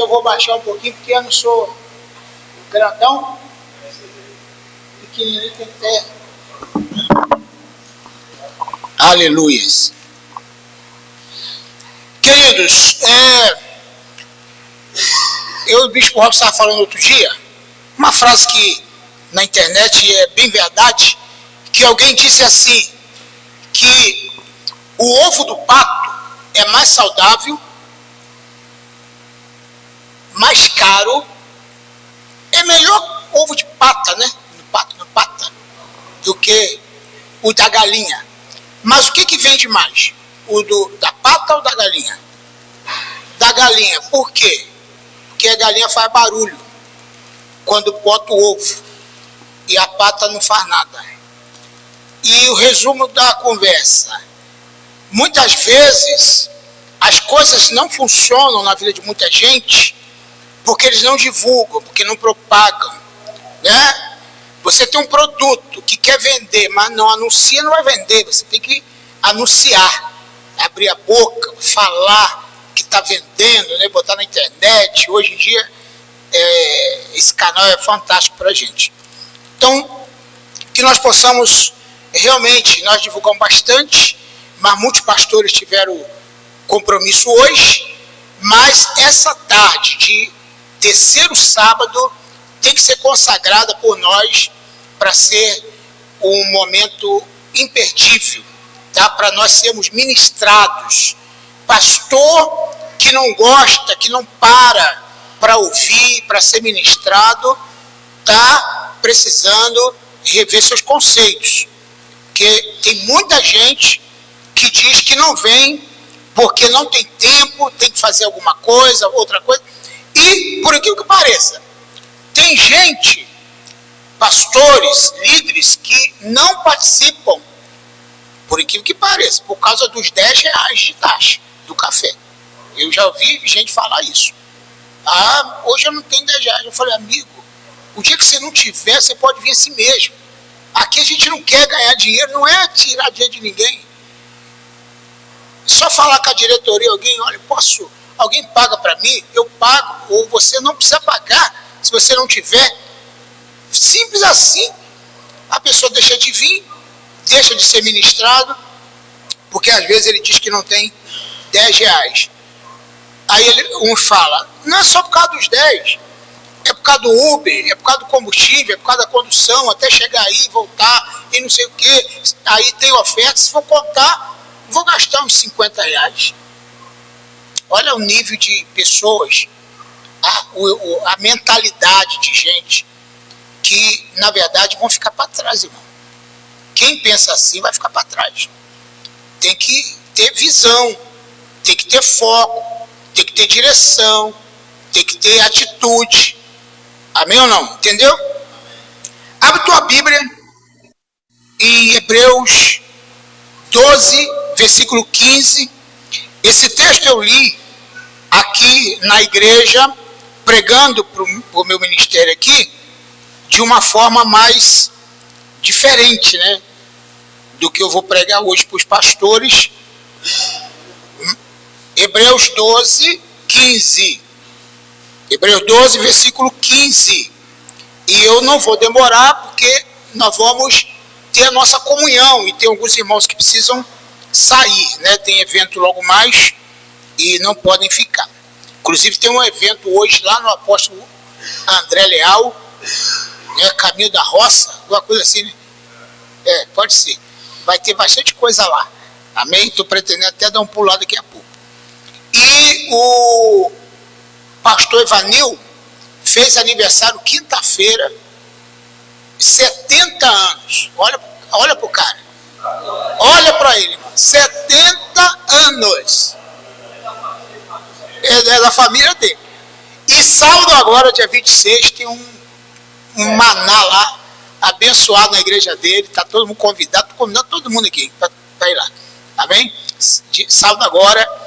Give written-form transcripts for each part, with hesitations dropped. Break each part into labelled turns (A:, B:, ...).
A: eu vou baixar um pouquinho, porque eu não sou grandão. Pequenininho tem que ter. Aleluias. Queridos, eu e o Bispo Robson estava falando outro dia, uma frase que na internet é bem verdade, que alguém disse assim, que o ovo do pato é mais saudável, mais caro, é melhor ovo de pata, né? Pata, do que o da galinha. Mas o que vende mais? O da pata ou da galinha? Da galinha. Por quê? Porque a galinha faz barulho quando bota o ovo e a pata não faz nada. E o resumo da conversa: muitas vezes as coisas não funcionam na vida de muita gente porque eles não divulgam, porque não propagam, né? Você tem um produto que quer vender, mas não anuncia, não vai vender. Você tem que anunciar, abrir a boca, falar que está vendendo, né? Botar na internet. Hoje em dia, esse canal é fantástico para a gente. Então, que nós possamos, realmente, nós divulgamos bastante, mas muitos pastores tiveram compromisso hoje, mas essa tarde de terceiro sábado tem que ser consagrada por nós para ser um momento imperdível, tá? Para nós sermos ministrados. Pastor que não gosta, que não para ouvir, para ser ministrado, está precisando rever seus conceitos. Porque tem muita gente que diz que não vem porque não tem tempo, tem que fazer alguma coisa, outra coisa. E, por aquilo que pareça, tem gente, pastores, líderes, que não participam, por aquilo que pareça, por causa dos R$10 de taxa do café. Eu já ouvi gente falar isso. Ah, hoje eu não tenho R$10. Eu falei, amigo, o dia que você não tiver, você pode vir assim mesmo. Aqui a gente não quer ganhar dinheiro, não é tirar dinheiro de ninguém. Só falar com a diretoria, alguém, olha, alguém paga para mim, eu pago, ou você não precisa pagar, se você não tiver. Simples assim. A pessoa deixa de vir, deixa de ser ministrado, porque às vezes ele diz que não tem R$10. Aí um fala, não é só por causa dos 10, é por causa do Uber, é por causa do combustível, é por causa da condução, até chegar aí, voltar, e não sei o que. Aí tem oferta, se for contar, vou gastar uns R$50. Olha o nível de pessoas, a mentalidade de gente que, na verdade, vão ficar para trás, irmão. Quem pensa assim vai ficar para trás. Tem que ter visão, tem que ter foco, tem que ter direção, tem que ter atitude. Amém ou não? Entendeu? Abre tua Bíblia em Hebreus 12, versículo 15. Esse texto eu li aqui na igreja, pregando para o meu ministério aqui, de uma forma mais diferente, né? Do que eu vou pregar hoje para os pastores. Hebreus 12, 15. Hebreus 12, versículo 15. E eu não vou demorar, porque nós vamos ter a nossa comunhão, e tem alguns irmãos que precisam sair, né? Tem evento logo mais e não podem ficar. Inclusive tem um evento hoje lá no Apóstolo André Leal, né? Caminho da Roça, alguma coisa assim, né? Pode ser. Vai ter bastante coisa lá. Amém? Estou pretendendo até dar um pulo lá daqui a pouco. E o pastor Evanil fez aniversário quinta-feira, 70 anos. Olha pro cara. Olha para ele, 70 anos. É da família dele. E sábado agora, dia 26, tem um maná lá, abençoado na igreja dele. Está todo mundo convidado. Estou convidando todo mundo aqui para ir lá. Amém? Sábado agora,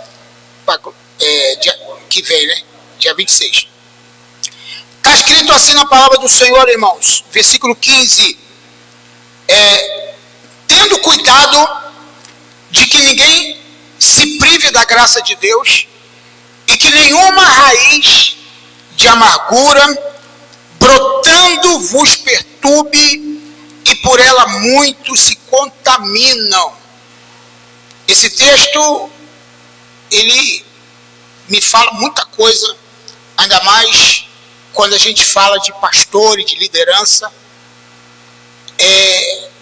A: que vem, né? Dia 26. Está escrito assim na palavra do Senhor, irmãos. Versículo 15. Tendo cuidado de que ninguém se prive da graça de Deus e que nenhuma raiz de amargura, brotando vos perturbe, e por ela muitos se contaminam. Esse texto, ele me fala muita coisa, ainda mais quando a gente fala de pastor e de liderança.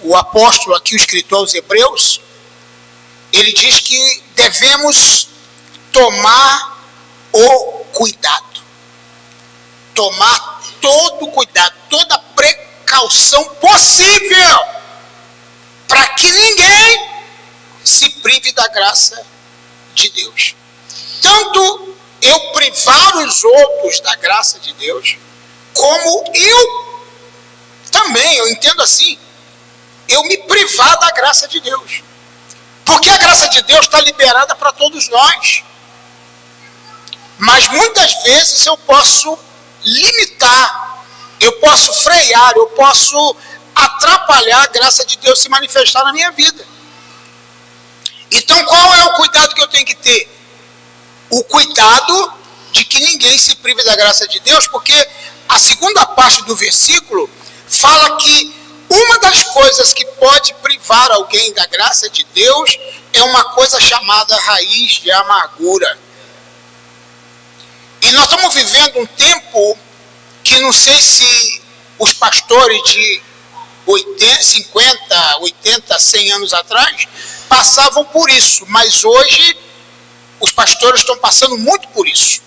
A: O apóstolo aqui, o escritor aos Hebreus, ele diz que devemos tomar o cuidado. Tomar todo o cuidado, toda a precaução possível, para que ninguém se prive da graça de Deus. Tanto eu privar os outros da graça de Deus, como eu também, eu entendo assim, eu me privar da graça de Deus. Porque a graça de Deus está liberada para todos nós. Mas muitas vezes eu posso limitar, eu posso frear, eu posso atrapalhar a graça de Deus se manifestar na minha vida. Então qual é o cuidado que eu tenho que ter? O cuidado de que ninguém se prive da graça de Deus, porque a segunda parte do versículo fala que uma das coisas que pode privar alguém da graça de Deus é uma coisa chamada raiz de amargura. E nós estamos vivendo um tempo que não sei se os pastores de 50, 80, 100 anos atrás passavam por isso, mas hoje os pastores estão passando muito por isso,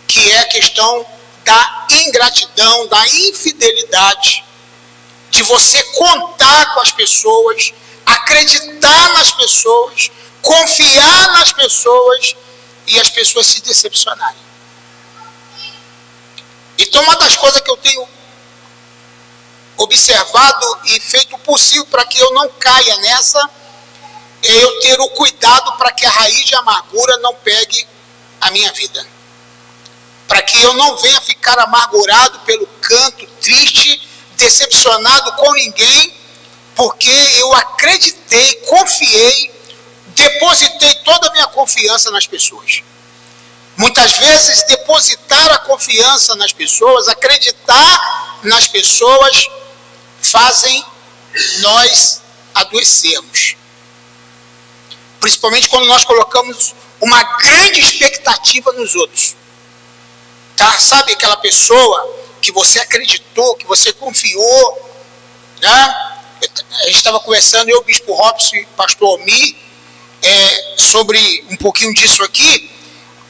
A: que é a questão da ingratidão, da infidelidade, de você contar com as pessoas, acreditar nas pessoas, confiar nas pessoas e as pessoas se decepcionarem. Então uma das coisas que eu tenho observado e feito o possível para que eu não caia nessa, é eu ter o cuidado para que a raiz de amargura não pegue a minha vida. Para que eu não venha ficar amargurado pelo canto, triste, decepcionado com ninguém, porque eu acreditei, confiei, depositei toda a minha confiança nas pessoas. Muitas vezes depositar a confiança nas pessoas, acreditar nas pessoas, fazem nós adoecermos. Principalmente quando nós colocamos uma grande expectativa nos outros. Tá? Sabe aquela pessoa que você acreditou, que você confiou, né? A gente estava conversando, eu, Bispo Robson e Pastor Omi, sobre um pouquinho disso aqui,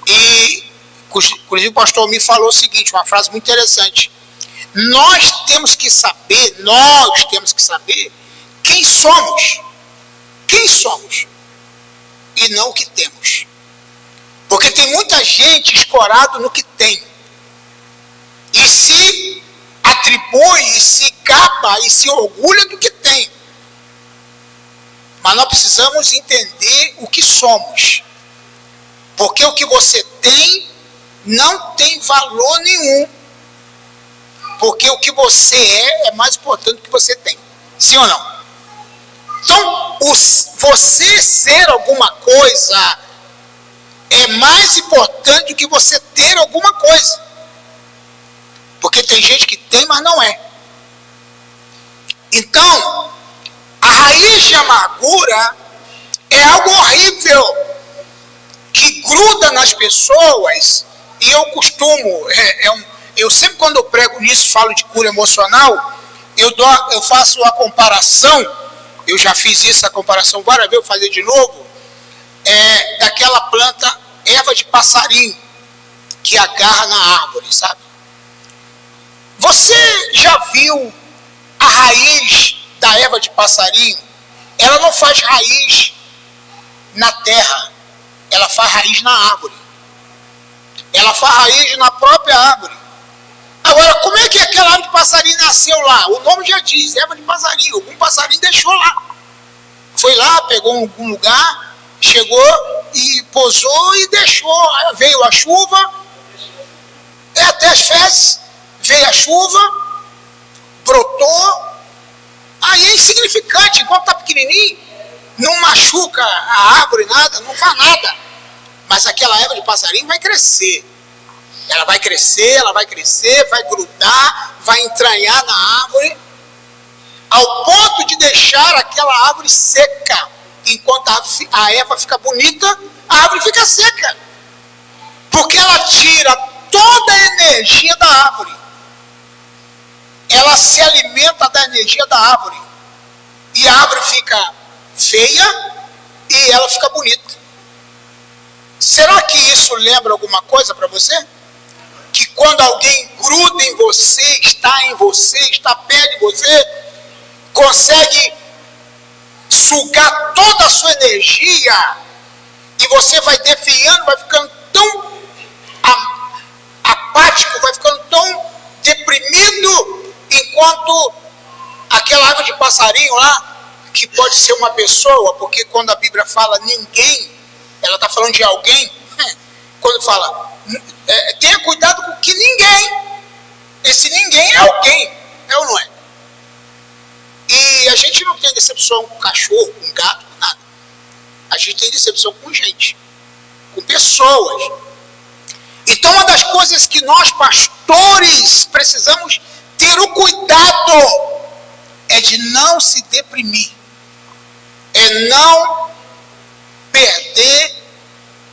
A: e inclusive o Pastor Omi falou o seguinte, uma frase muito interessante: nós temos que saber quem somos, e não o que temos. Porque tem muita gente escorado no que tem, e se atribui, e se gaba, e se orgulha do que tem. Mas nós precisamos entender o que somos. Porque o que você tem não tem valor nenhum. Porque o que você é mais importante do que você tem. Sim ou não? Então, você ser alguma coisa é mais importante do que você ter alguma coisa. Porque tem gente que tem, mas não é. Então, a raiz de amargura é algo horrível, que gruda nas pessoas, e eu costumo, eu sempre quando eu prego nisso, falo de cura emocional, eu faço a comparação, eu já fiz isso, a comparação várias vezes, vou fazer de novo, daquela planta erva de passarinho, que agarra na árvore, sabe? Você já viu a raiz da erva de passarinho? Ela não faz raiz na terra, ela faz raiz na árvore. Ela faz raiz na própria árvore. Agora, como é que aquela árvore de passarinho nasceu lá? O nome já diz, erva de passarinho. Algum passarinho deixou lá. Foi lá, pegou em algum lugar, chegou e pousou e deixou. Veio a chuva, até as fezes, veio a chuva, brotou. Aí é insignificante, enquanto está pequenininho, não machuca a árvore, nada, não faz nada. Mas aquela erva de passarinho vai crescer. Ela vai crescer, vai grudar, vai entranhar na árvore, ao ponto de deixar aquela árvore seca. Enquanto a erva fica bonita, a árvore fica seca. Porque ela tira toda a energia da árvore. Ela se alimenta da energia da árvore. E a árvore fica feia e ela fica bonita. Será que isso lembra alguma coisa para você? Que quando alguém gruda em você, está perto de você, consegue sugar toda a sua energia, e você vai definhando, vai ficando tão apático, vai ficando tão deprimido, enquanto aquela árvore de passarinho lá, que pode ser uma pessoa, porque quando a Bíblia fala ninguém, ela está falando de alguém. Quando fala, tenha cuidado com que ninguém, esse ninguém é alguém, é ou não é? E a gente não tem decepção com cachorro, com gato, com nada. A gente tem decepção com gente, com pessoas. Então, uma das coisas que nós, pastores, precisamos ter o cuidado é de não se deprimir, é não perder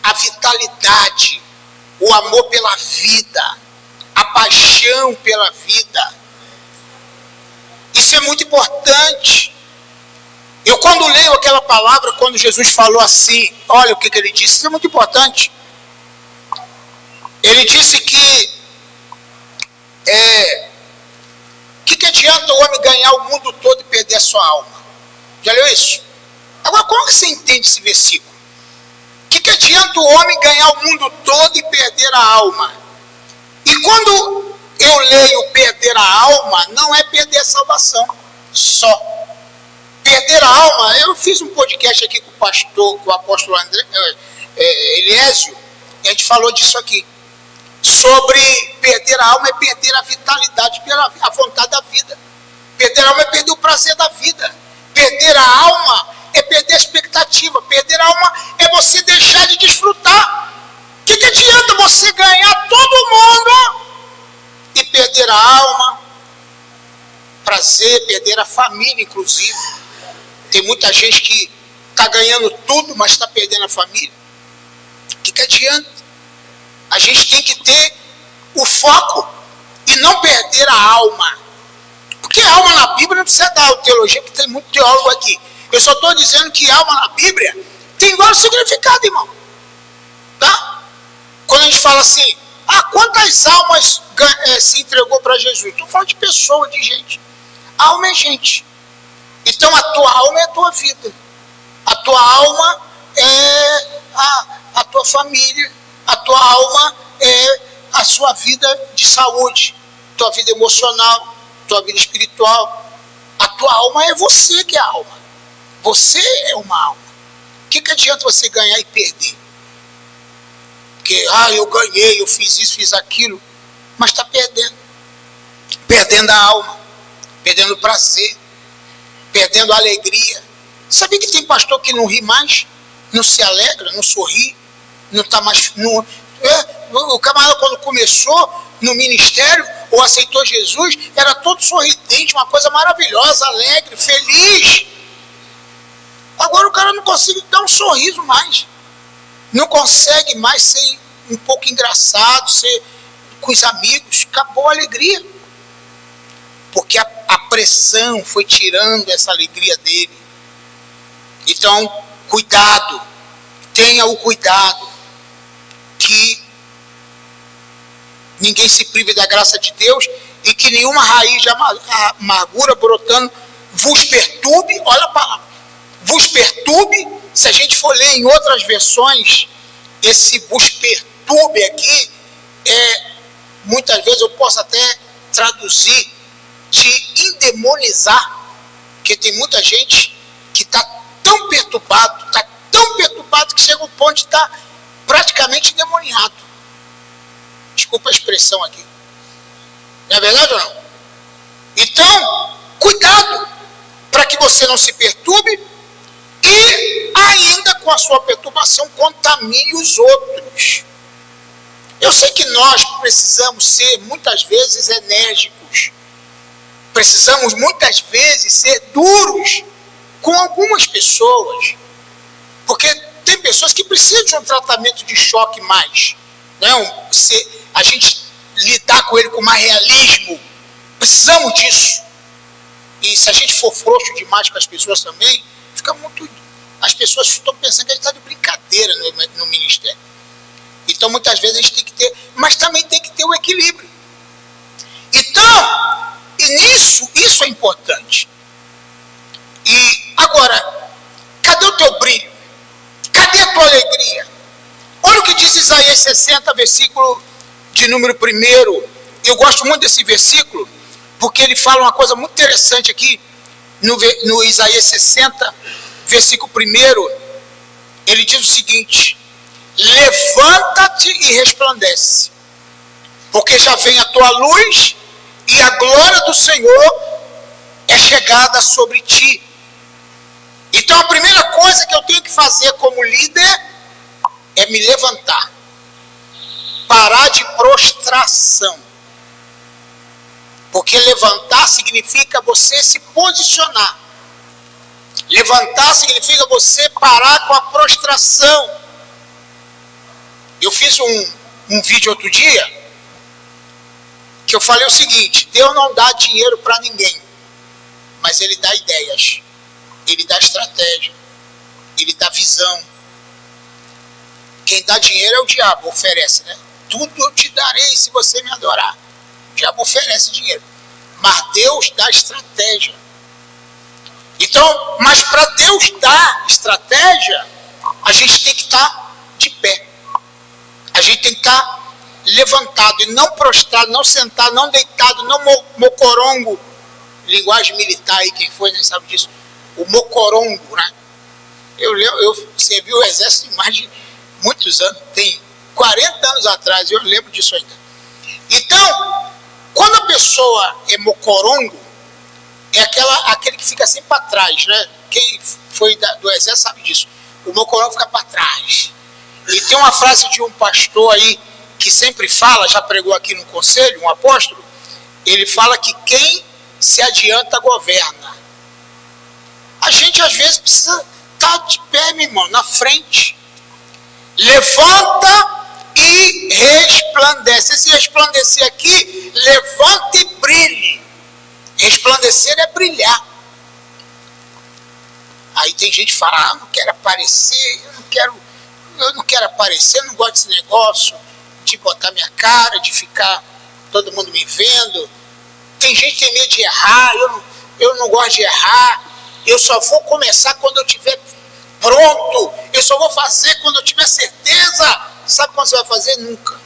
A: a vitalidade, o amor pela vida, a paixão pela vida. Isso é muito importante. Eu, quando leio aquela palavra, quando Jesus falou assim, olha o que ele disse, isso é muito importante. Ele disse que que adianta o homem ganhar o mundo todo e perder a sua alma? Já leu isso? Agora, como que você entende esse versículo? Que adianta o homem ganhar o mundo todo e perder a alma? E quando eu leio perder a alma, não é perder a salvação só. Perder a alma, eu fiz um podcast aqui com o apóstolo Eliésio, e a gente falou disso aqui. Sobre perder a alma é perder a vitalidade, a vontade da vida. Perder a alma é perder o prazer da vida. Perder a alma é perder a expectativa. Perder a alma é você deixar de desfrutar. O que adianta você ganhar todo mundo e perder a alma, prazer, perder a família, inclusive? Tem muita gente que está ganhando tudo, mas está perdendo a família. O que adianta? A gente tem que ter o foco e não perder a alma. Porque alma na Bíblia não precisa dar teologia, porque tem muito teólogo aqui. Eu só estou dizendo que alma na Bíblia tem vários significados, irmão. Tá? Quando a gente fala assim, quantas almas se entregou para Jesus? Estou falando de pessoa, de gente. Alma é gente. Então a tua alma é a tua vida. A tua alma é a tua família. A tua alma é a sua vida de saúde, tua vida emocional, tua vida espiritual. A tua alma é você que é a alma. Você é uma alma. O que adianta você ganhar e perder? Porque, eu ganhei, eu fiz isso, fiz aquilo. Mas está perdendo. Perdendo a alma. Perdendo o prazer. Perdendo a alegria. Sabia que tem pastor que não ri mais? Não se alegra, não sorri? Não está mais. O camarada, quando começou no ministério ou aceitou Jesus, era todo sorridente, uma coisa maravilhosa, alegre, feliz. Agora o cara não consegue dar um sorriso mais, não consegue mais ser um pouco engraçado, ser com os amigos. Acabou a alegria, porque a pressão foi tirando essa alegria dele. Então, cuidado, tenha o cuidado que ninguém se prive da graça de Deus e que nenhuma raiz de amargura brotando vos perturbe. Olha a palavra, vos perturbe. Se a gente for ler em outras versões, esse vos perturbe aqui muitas vezes eu posso até traduzir de endemonizar, porque tem muita gente que está tão perturbado que chega ao ponto de estar praticamente endemoniado. Desculpa a expressão aqui. Não é verdade ou não? Então, cuidado para que você não se perturbe e ainda com a sua perturbação contamine os outros. Eu sei que nós precisamos ser, muitas vezes, enérgicos. Precisamos, muitas vezes, ser duros com algumas pessoas. Porque tem pessoas que precisam de um tratamento de choque mais. Né? A gente lidar com ele com mais realismo. Precisamos disso. E se a gente for frouxo demais com as pessoas também, fica muito... As pessoas estão pensando que a gente está de brincadeira no ministério. Então, muitas vezes, a gente tem que ter... Mas também tem que ter o equilíbrio. Então, e nisso, isso é importante. E, agora, cadê o teu brilho? Cadê a tua alegria? Olha o que diz Isaías 60, versículo de número 1. Eu gosto muito desse versículo, porque ele fala uma coisa muito interessante aqui, no Isaías 60, versículo 1, ele diz o seguinte: levanta-te e resplandece, porque já vem a tua luz e a glória do Senhor é chegada sobre ti. Então a primeira coisa que eu tenho que fazer como líder é me levantar, parar de prostração, porque levantar significa você se posicionar. Levantar significa você parar com a prostração. Eu fiz um vídeo outro dia que eu falei o seguinte: Deus não dá dinheiro para ninguém, mas Ele dá ideias, Ele dá estratégia, Ele dá visão. Quem dá dinheiro é o diabo, oferece, né? Tudo eu te darei se você me adorar. O diabo oferece dinheiro, mas Deus dá estratégia. Então, mas para Deus dar estratégia, a gente tem que estar de pé. A gente tem que estar levantado e não prostrado, não sentado, não deitado, não mocorongo. Linguagem militar aí, quem foi nem sabe disso. O mocorongo, né? Eu servi o exército em mais de muitos anos, tem 40 anos atrás, eu lembro disso ainda. Então, quando a pessoa é mocorongo, é aquele que fica sempre para trás, né? Quem foi do exército sabe disso. O mocorongo fica para trás. E tem uma frase de um pastor aí, que sempre fala, já pregou aqui no conselho, um apóstolo, ele fala que quem se adianta governa. A gente às vezes precisa estar de pé, meu irmão, na frente. Levanta e resplandece. Esse resplandecer aqui, levanta e brilhe. Resplandecer é brilhar. Aí tem gente que fala: não quero aparecer, eu não quero aparecer, não gosto desse negócio de botar minha cara, de ficar todo mundo me vendo. Tem gente que tem medo de errar, eu não gosto de errar, eu só vou começar quando eu estiver pronto, eu só vou fazer quando eu tiver certeza. Sabe quando você vai fazer? Nunca.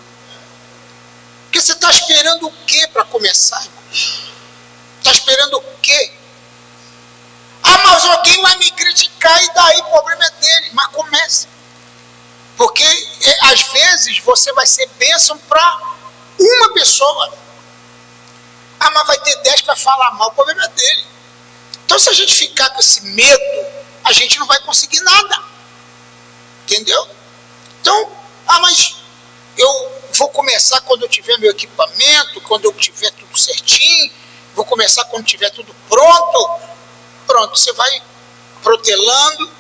A: Porque você está esperando o quê para começar, irmão? Está esperando o quê? Ah, mas alguém vai me criticar e daí o problema é dele. Mas comece. Porque às vezes você vai ser bênção para uma pessoa. Ah, mas vai ter 10 para falar mal, o problema é dele. Então se a gente ficar com esse medo, a gente não vai conseguir nada. Entendeu? Então, mas eu vou começar quando eu tiver meu equipamento, quando eu tiver tudo certinho, vou começar quando tiver tudo pronto. Pronto, você vai protelando,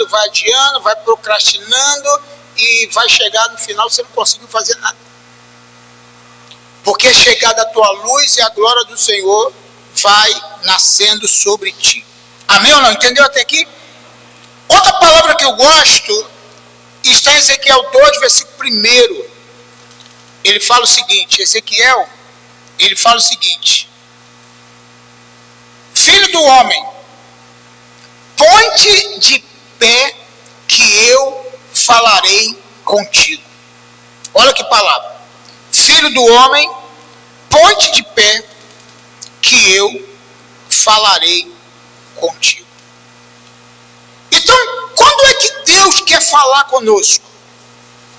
A: vai adiando, vai procrastinando e vai chegar no final, você não conseguiu fazer nada. Porque é chegada a tua luz e a glória do Senhor vai nascendo sobre ti. Amém ou não? Entendeu até aqui? Outra palavra que eu gosto está em Ezequiel 2, versículo 1. Ele fala o seguinte, Ezequiel, ele fala o seguinte: filho do homem, põe-te de pé que eu falarei contigo. Olha que palavra. Filho do homem, põe-te de pé que eu falarei contigo. Então, quando é que Deus quer falar conosco?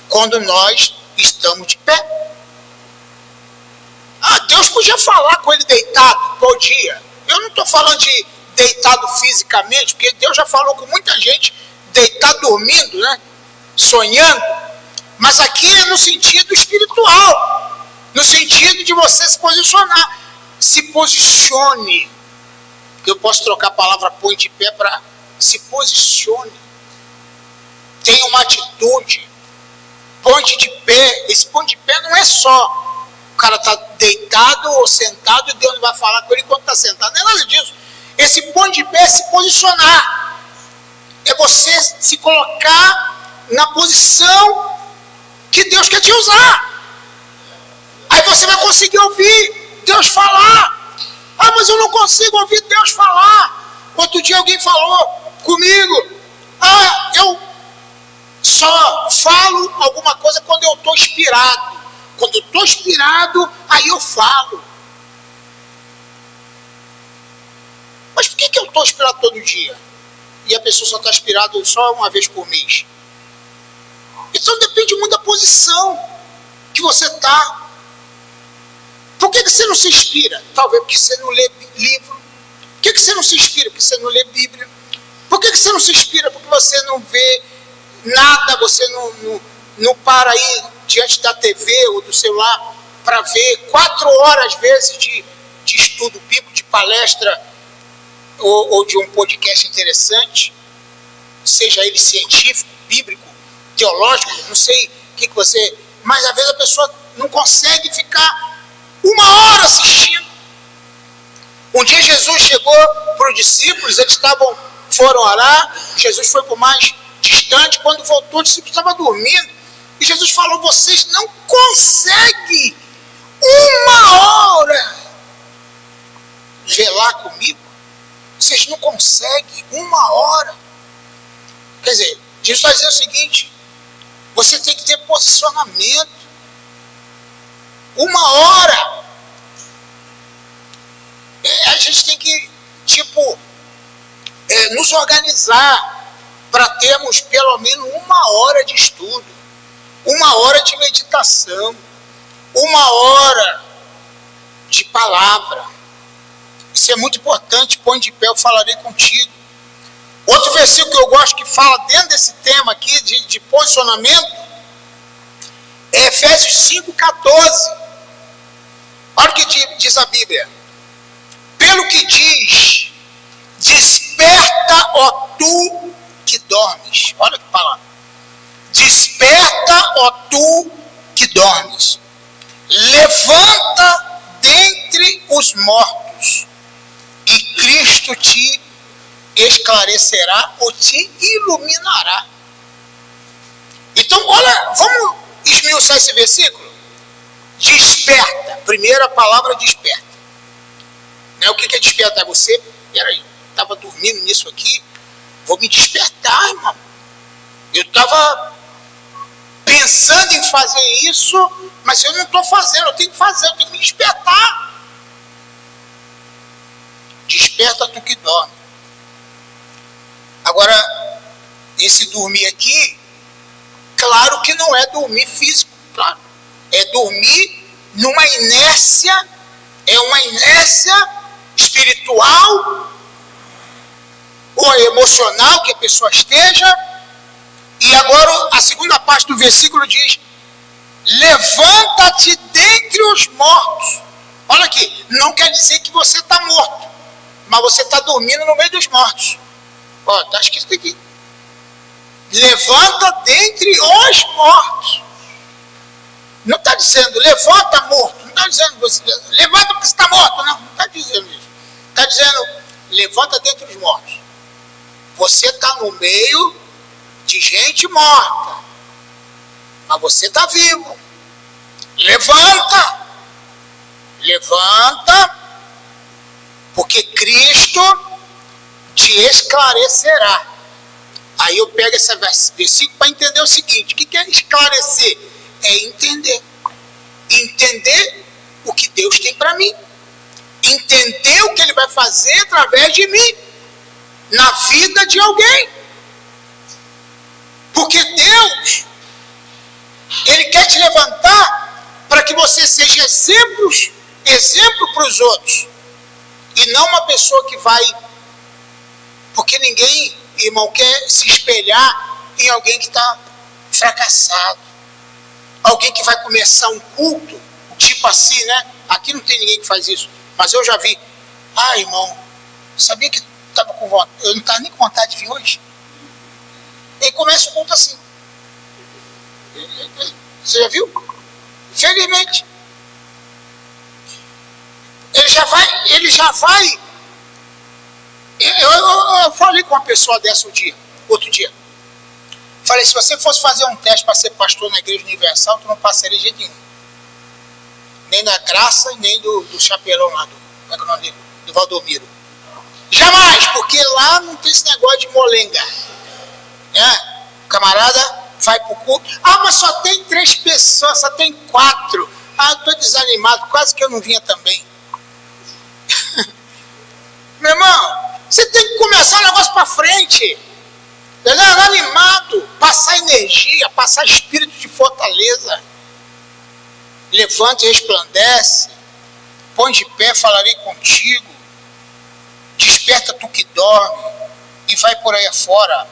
A: Quando nós estamos de pé. Deus podia falar com ele deitado, podia. Eu não estou falando de deitado fisicamente, porque Deus já falou com muita gente deitado dormindo, né? Sonhando. Mas aqui é no sentido espiritual, no sentido de você se posicionar. Se posicione. Eu posso trocar a palavra põe de pé para se posicione. Tenha uma atitude. Ponte de pé. Esse ponte de pé não é só o cara está deitado ou sentado e Deus não vai falar com ele enquanto está sentado. Não é nada disso. Esse ponte de pé é se posicionar. É você se colocar na posição que Deus quer te usar. Aí você vai conseguir ouvir Deus falar. Ah, mas eu não consigo ouvir Deus falar. Outro dia alguém falou comigo. Ah, eu só falo alguma coisa quando eu estou inspirado. Quando eu estou inspirado, aí eu falo. Mas por que eu estou inspirado todo dia? E a pessoa só está inspirada só uma vez por mês? Então depende muito da posição que você está. Por que você não se inspira? Talvez porque você não lê livro. Por que você não se inspira? Porque você não lê Bíblia. Por que você não se inspira? Porque você não vê nada, você não para aí diante da TV ou do celular para ver 4 horas, às vezes, de estudo bíblico, de palestra ou de um podcast interessante, seja ele científico, bíblico, teológico, não sei o que você... Mas às vezes a pessoa não consegue ficar 1 hora assistindo. Um dia Jesus chegou para os discípulos, eles foram orar, Jesus foi para o mais distante, quando voltou, os discípulos estavam dormindo, e Jesus falou: vocês não conseguem 1 hora velar comigo? Vocês não conseguem 1 hora? Quer dizer, Jesus está dizendo o seguinte: você tem que ter posicionamento. 1 hora. A gente tem que, nos organizar para termos pelo menos 1 hora de estudo, 1 hora de meditação, 1 hora de palavra. Isso é muito importante. Põe de pé, eu falarei contigo. Outro versículo que eu gosto que fala dentro desse tema aqui de posicionamento é Efésios 5,14. Olha o que diz a Bíblia. Pelo que diz: desperta, ó tu que dormes. Olha que palavra. Desperta, ó tu que dormes. Levanta dentre os mortos, e Cristo te esclarecerá ou te iluminará. Então, olha, vamos esmiuçar esse versículo. Desperta. Primeira palavra, desperta. O que é despertar? Você, peraí, estava dormindo nisso aqui, vou me despertar, irmão. Eu estava pensando em fazer isso, mas eu não estou fazendo, eu tenho que fazer, eu tenho que me despertar. Desperta tu que dorme. Agora, esse dormir aqui, claro que não é dormir físico, claro. É dormir numa inércia, é uma inércia espiritual ou emocional que a pessoa esteja. E agora a segunda parte do versículo diz: levanta-te dentre os mortos. Olha aqui, não quer dizer que você está morto, mas você está dormindo no meio dos mortos. Ó, está escrito aqui: levanta dentre os mortos. Não está dizendo levanta morto, não está dizendo você levanta porque você está morto, não está dizendo isso. Está dizendo levanta dentre os mortos. Você está no meio de gente morta, mas você está vivo. Levanta, levanta, porque Cristo te esclarecerá. Aí eu pego esse versículo para entender o seguinte: o que é esclarecer? É entender. Entender o que Deus tem para mim. Entender o que Ele vai fazer através de mim, na vida de alguém. Porque Deus, Ele quer te levantar para que você seja exemplo para os outros. E não uma pessoa que vai... Porque ninguém, irmão, quer se espelhar em alguém que está fracassado. Alguém que vai começar um culto, tipo assim, né? Aqui não tem ninguém que faz isso, mas eu já vi. Ah, irmão, sabia que estava com vontade? Eu não estava nem com vontade de vir hoje. E começa o culto assim. Você já viu? Infelizmente. Ele já vai. Eu falei com uma pessoa dessa outro dia. Falei, se você fosse fazer um teste para ser pastor na Igreja Universal, tu não passaria de jeito nenhum. Nem da Graça, nem do chapelão lá, do Valdomiro. Jamais, porque lá não tem esse negócio de molenga. Né? O camarada vai pro culto. Ah, mas só tem 3 pessoas, só tem 4. Ah, eu estou desanimado, quase que eu não vinha também. Meu irmão, você tem que começar o negócio para frente. Entendeu? Animado, passar energia, passar espírito de fortaleza. Levanta e resplandece. Põe de pé, falarei contigo. Desperta tu que dorme. E vai por aí afora.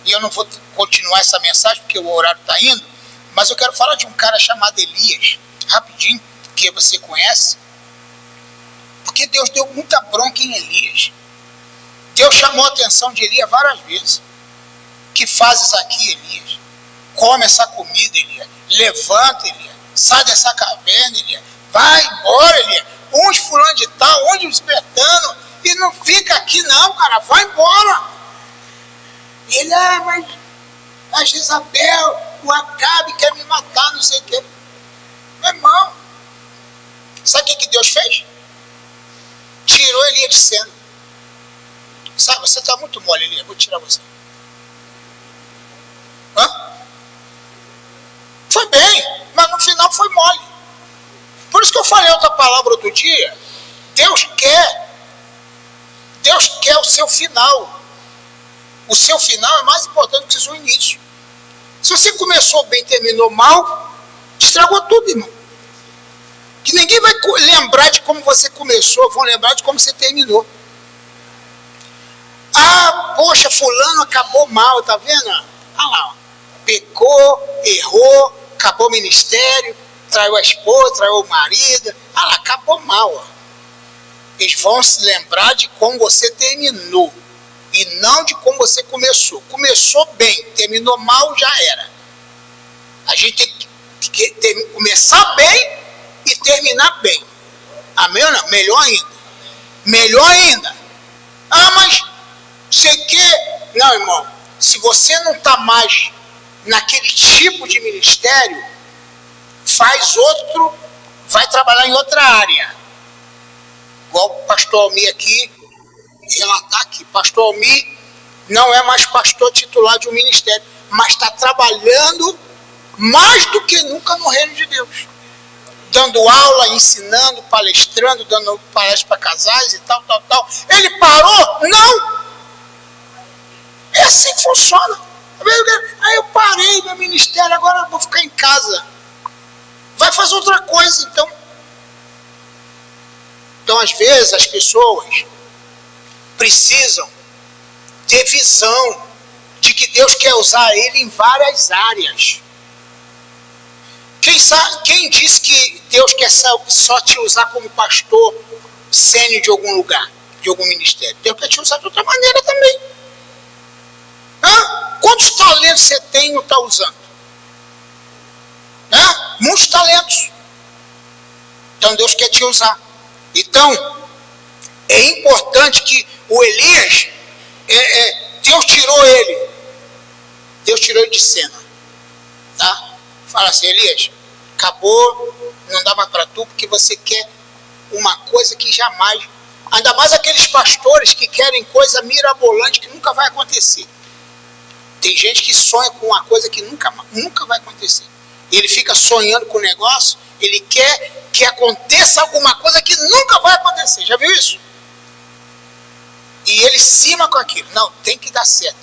A: E eu não vou continuar essa mensagem porque o horário está indo. Mas eu quero falar de um cara chamado Elias. Rapidinho, que você conhece. Porque Deus deu muita bronca em Elias. Deus chamou a atenção de Elias várias vezes. Que fazes aqui, Elias? Come essa comida, Elias. Levanta, Elias. Sai dessa caverna, Elias. Vai embora, Elias. Uns fulano de tal, uns despertando. E não fica aqui não, cara. Vai embora. E ele, mas a Jezabel, o Acabe quer me matar, não sei o quê. Meu irmão, sabe o que Deus fez? Tirou Elias de cena. Sabe, você está muito mole, Elias. Vou tirar você. Hã? Foi bem, mas no final foi mole. Por isso que eu falei outra palavra outro dia. Deus quer o seu final. O seu final é mais importante que o seu início. Se você começou bem e terminou mal, estragou tudo, irmão. Que ninguém vai lembrar de como você começou, vão lembrar de como você terminou. Ah, poxa, fulano acabou mal, tá vendo? Ah lá, pecou, errou, acabou o ministério, traiu a esposa, traiu o marido. Ah lá, acabou mal. Ó. Eles vão se lembrar de como você terminou e não de como você começou. Começou bem, terminou mal, já era. A gente tem que começar bem e terminar bem. Amém ou não? Melhor ainda. Melhor ainda. Ah, mas você quer... Não, irmão. Se você não está mais naquele tipo de ministério, faz outro, vai trabalhar em outra área. Igual o pastor Almir aqui, relatar aqui. Pastor Almir não é mais pastor titular de um ministério, mas está trabalhando mais do que nunca no reino de Deus. Dando aula, ensinando, palestrando, dando palestra para casais e tal. Ele parou? Não! É assim que funciona. Aí eu parei meu ministério, agora eu vou ficar em casa. Vai fazer outra coisa, então. Então, às vezes, as pessoas precisam ter visão de que Deus quer usar ele em várias áreas. Quem disse que Deus quer só te usar como pastor sênior de algum lugar, de algum ministério? Deus quer te usar de outra maneira também. Hã? Quantos talentos você tem e não está usando? Hã? Muitos talentos. Então Deus quer te usar. Então, é importante que o Elias, Deus tirou ele. Deus tirou ele de cena. Tá? Fala assim, Elias, acabou, não dá mais para tu, porque você quer uma coisa que jamais... Ainda mais aqueles pastores que querem coisa mirabolante que nunca vai acontecer. Tem gente que sonha com uma coisa que nunca vai acontecer. Ele fica sonhando com o negócio, ele quer que aconteça alguma coisa que nunca vai acontecer. Já viu isso? E ele cima com aquilo. Não, tem que dar certo,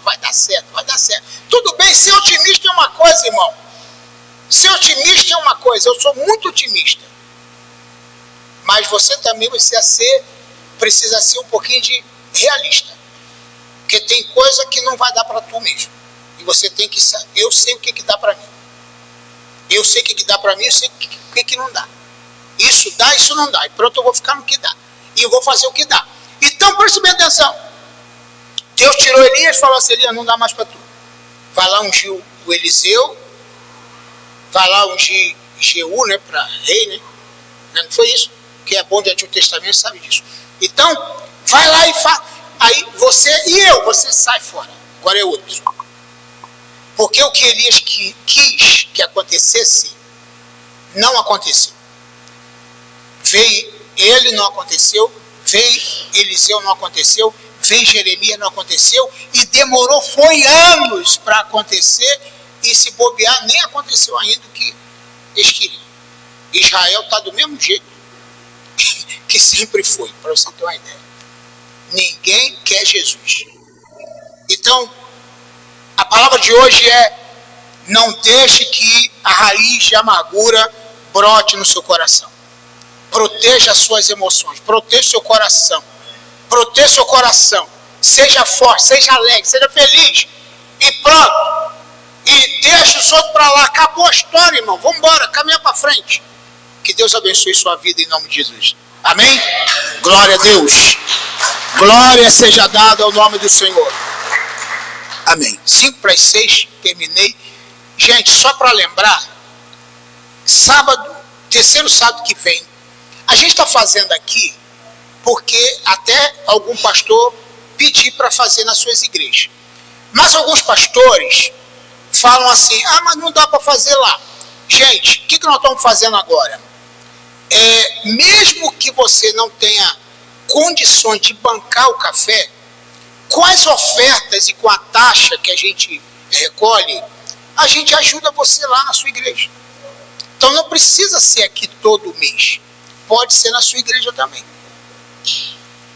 A: vai dar certo. Tudo bem, ser otimista é uma coisa, irmão. Ser otimista é uma coisa, eu sou muito otimista. Mas você também precisa ser um pouquinho de realista. Porque tem coisa que não vai dar para tu mesmo. E você tem que saber, eu sei o que dá para mim. Eu sei o que dá para mim, eu sei o que não dá. Isso dá, isso não dá. E pronto, eu vou ficar no que dá. E eu vou fazer o que dá. Então, preste bem atenção. Deus tirou Elias e falou assim, Elias, não dá mais para tu. Vai lá ungir o Eliseu. Vai lá ungir Jeú, né, para rei, né? Não foi isso? Quem é bom de Antigo Testamento sabe disso. Então, vai lá e faz. Aí você sai fora. Agora é outro. Porque o que Elias quis que acontecesse, não aconteceu. Veio ele, não aconteceu. Veio Eliseu, não aconteceu. Veio Jeremias, não aconteceu. E demorou, foi anos para acontecer. E se bobear, nem aconteceu ainda o que eles queriam. Israel está do mesmo jeito que sempre foi, para você ter uma ideia. Ninguém quer Jesus. Então, a palavra de hoje é: não deixe que a raiz de amargura brote no seu coração. Proteja as suas emoções, proteja seu coração. Proteja seu coração. Seja forte, seja alegre, seja feliz. E pronto. E deixa os outros para lá. Acabou a história, irmão. Vamos embora, caminha para frente. Que Deus abençoe sua vida em nome de Jesus. Amém? Glória a Deus. Glória seja dada ao nome do Senhor. Amém. 5:06, terminei. Gente, só para lembrar, sábado, terceiro sábado que vem, a gente está fazendo aqui porque até algum pastor pediu para fazer nas suas igrejas. Mas alguns pastores falam assim, mas não dá para fazer lá. Gente, o que nós estamos fazendo agora? Mesmo que você não tenha condições de bancar o café, com as ofertas e com a taxa que a gente recolhe, a gente ajuda você lá na sua igreja. Então não precisa ser aqui todo mês. Pode ser na sua igreja também.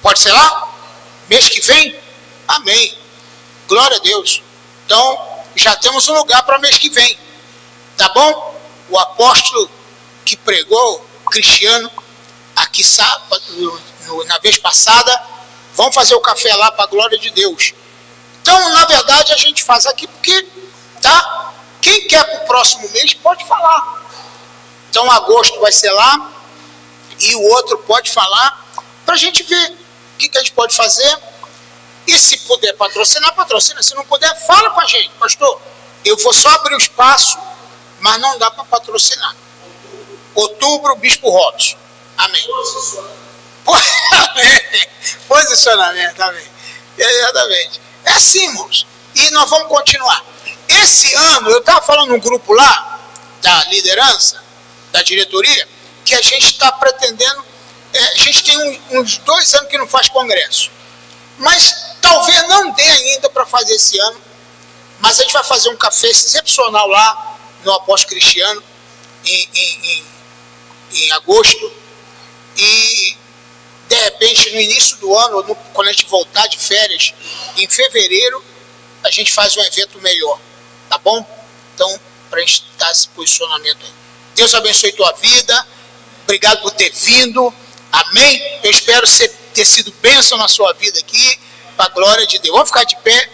A: Pode ser lá? Mês que vem? Amém. Glória a Deus. Então, já temos um lugar para mês que vem. Tá bom? O apóstolo que pregou, Cristiano, aqui na vez passada, vamos fazer o café lá para a glória de Deus. Então, na verdade, a gente faz aqui porque, tá? Quem quer para o próximo mês pode falar. Então, agosto vai ser lá e o outro pode falar para a gente ver o que a gente pode fazer. E se puder patrocinar, patrocina. Se não puder, fala com a gente. Pastor, eu vou só abrir o espaço, mas não dá para patrocinar. Outubro, Bispo Robson. Amém. Posicionamento, amém. Exatamente. É assim, irmãos. E nós vamos continuar. Esse ano, eu estava falando num grupo lá, da liderança, da diretoria, que a gente está pretendendo, a gente tem uns 2 anos que não faz congresso. Mas talvez não dê ainda para fazer esse ano, mas a gente vai fazer um café excepcional lá no Apóstolo Cristiano, em agosto, e de repente no início do ano, quando a gente voltar de férias, em fevereiro, a gente faz um evento melhor, tá bom? Então, para a gente dar esse posicionamento aí. Deus abençoe tua vida, obrigado por ter vindo, amém? Eu espero ter sido bênção na sua vida aqui, para a glória de Deus. Vamos ficar de pé.